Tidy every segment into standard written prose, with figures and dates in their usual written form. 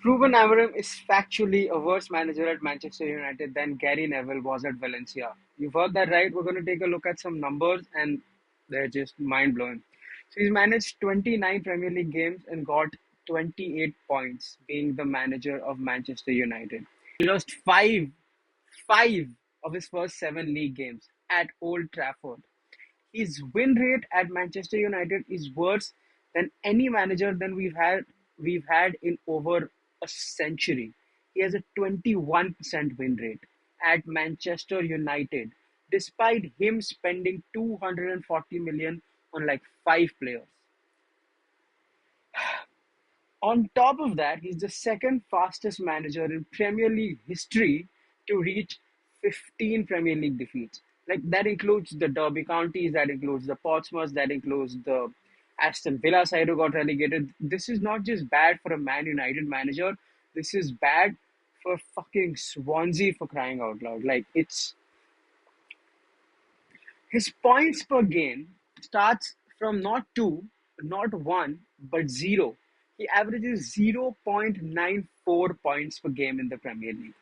Ruben Amorim is factually a worse manager at Manchester United than Gary Neville was at Valencia. You've heard that right. We're going to take a look at some numbers and they're just mind blowing. So he's managed 29 Premier League games and got 28 points, being the manager of Manchester United. He lost five of his first seven league games at Old Trafford. His win rate at Manchester United is worse than any manager than we've had in over a century. He has a 21% win rate at Manchester United, despite him spending 240 million on like five players. On top of that, he's the second fastest manager in Premier League history to reach 15 Premier League defeats. Like that includes the Derby counties, that includes the Portsmouth, that includes the Aston Villa side who got relegated. This is not just bad for a Man United manager. This is bad for fucking Swansea, for crying out loud. Like it's his points per game starts from not two, not one, but zero. He averages 0.94 points per game in the Premier League.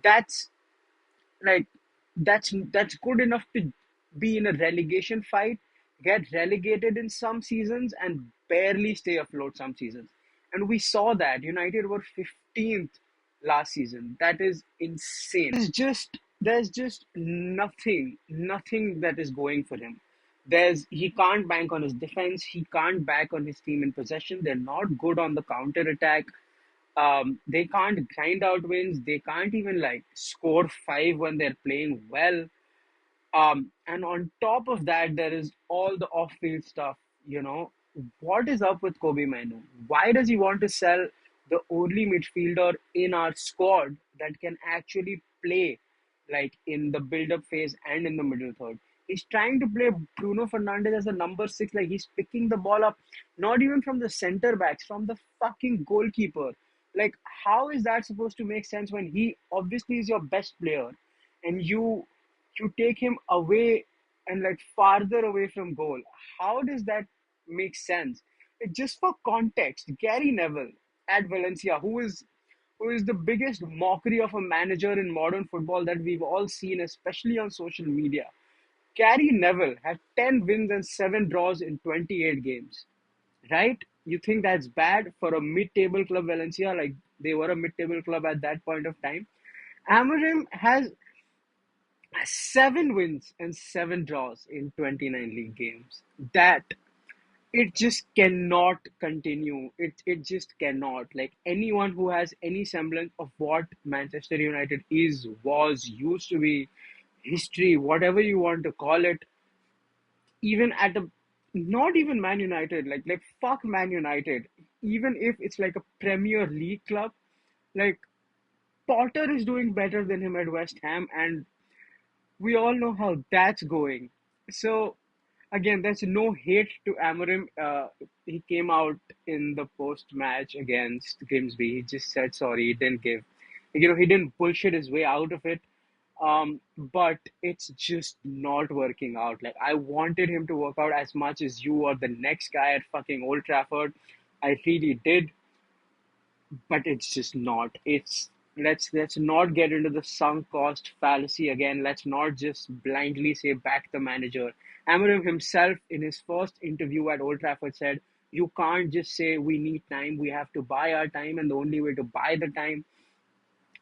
That's like that's good enough to be in a relegation fight, get relegated in some seasons, and barely stay afloat some seasons. And we saw that United were 15th last season. That is insane. There's just nothing that is going for him. He can't bank on his defense. He can't bank on his team in possession. They're not good on the counter attack. They can't grind out wins. They can't even like score five when they're playing well. And on top of that, there is all the off-field stuff. You know, what is up with Kobbie Mainoo? Why does he want to sell the only midfielder in our squad that can actually play like in the build-up phase and in the middle third? He's trying to play Bruno Fernandes as a number six, like he's picking the ball up, not even from the center backs, from the fucking goalkeeper. Like, how is that supposed to make sense when he obviously is your best player and you take him away and like farther away from goal? How does that make sense? Like, just for context, Gary Neville at Valencia, who is the biggest mockery of a manager in modern football that we've all seen, especially on social media. Gary Neville had 10 wins and 7 draws in 28 games, right? You think that's bad for a mid-table club, Valencia? Like they were a mid-table club at that point of time. Amorim has 7 wins and 7 draws in 29 league games. That it just cannot continue. It just cannot. Like anyone who has any semblance of what Manchester United is, was, used to be, history, whatever you want to call it, even at a not even Man United, like fuck Man United. Even if it's like a Premier League club, like Potter is doing better than him at West Ham, and we all know how that's going. So again, there's no hate to Amorim. He came out in the post match against Grimsby. He just said sorry. He didn't give, he didn't bullshit his way out of it. But it's just not working out. Like I wanted him to work out as much as you or the next guy at fucking Old Trafford. I really did, but it's just not. Let's not get into the sunk cost fallacy again. Let's not just blindly say back the manager. Amorim himself in his first interview at Old Trafford said, "You can't just say we need time. We have to buy our time, and the only way to buy the time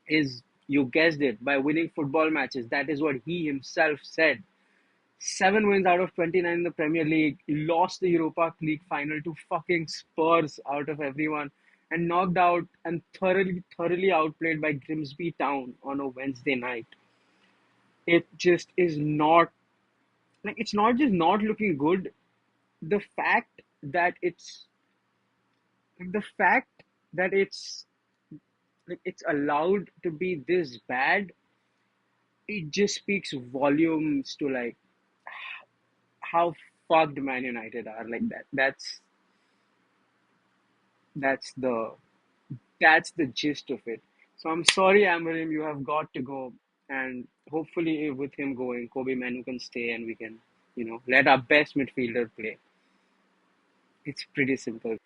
is, you guessed it, by winning football matches." That is what he himself said. 7 wins out of 29 in the Premier League, lost the Europa League final to fucking Spurs out of everyone, and knocked out and thoroughly outplayed by Grimsby Town on a Wednesday night. It just is not, like, it's not just not looking good. The fact that the fact that it's allowed to be this bad, it just speaks volumes to like how fucked Man United are. Like that. That's the that's the gist of it. So I'm sorry, Amarim, you have got to go, and hopefully with him going, Kobbie Mainoo can stay, and we can, let our best midfielder play. It's pretty simple.